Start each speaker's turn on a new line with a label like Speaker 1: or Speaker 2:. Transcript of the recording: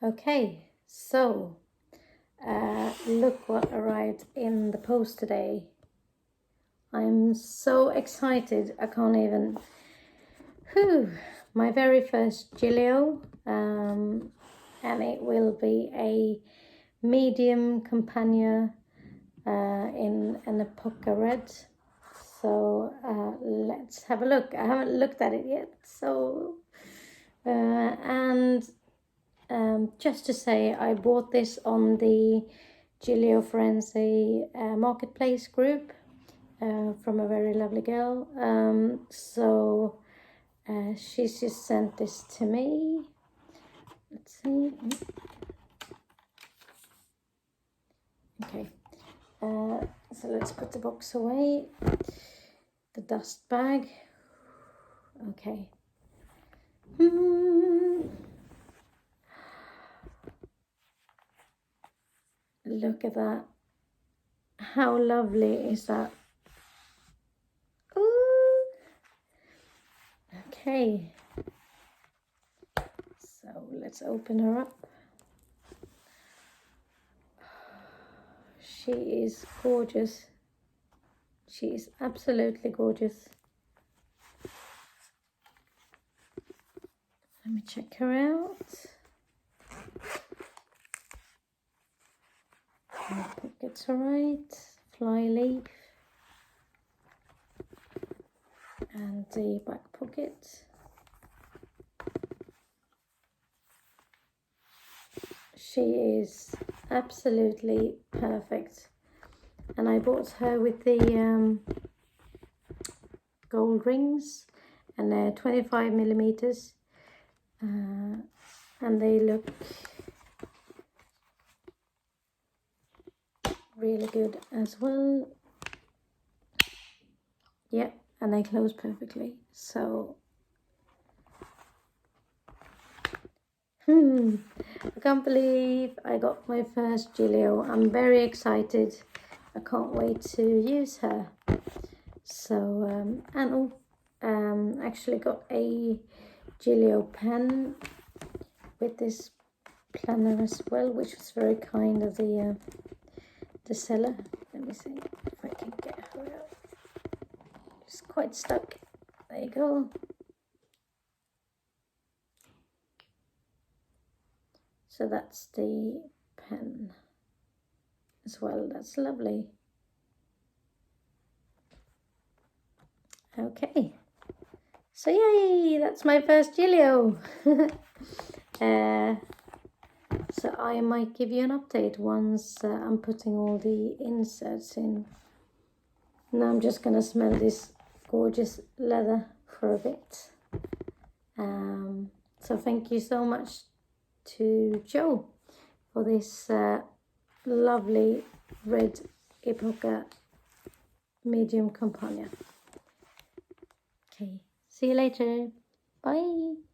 Speaker 1: Okay, so look what arrived in the post today. I'm so excited, I can't even. My very first Gillio, and it will be a medium Compagna in an Epoca red. So let's have a look. I haven't looked at it yet, so and just to say, I bought this on the Gillio Firenze marketplace group from a very lovely girl. So she's just sent this to me. Let's see. Okay. So let's put the box away. The dust bag. Okay. Look at that. How lovely is that? Ooh. Okay. So let's open her up. She is gorgeous. She is absolutely gorgeous. Let me check her out. Pockets are right. Fly leaf. And the back pocket. She is absolutely perfect. And I bought her with the gold rings, and they're 25 millimeters. And they look really good as well. Yeah, and they close perfectly. So I can't believe I got my first Gillio. I'm very excited. I can't wait to use her. So actually got a Gillio pen with this planner as well, which was very kind of the seller. Let me see if I can get her out. It's quite stuck. There you go. So that's the pen as well. That's lovely. Okay. So yay, that's my first Gillio. So I might give you an update once I'm putting all the inserts in. Now I'm just gonna smell this gorgeous leather for a bit. So thank you so much to Joe for this lovely red Epoca medium Compagna. Okay, see you later. Bye.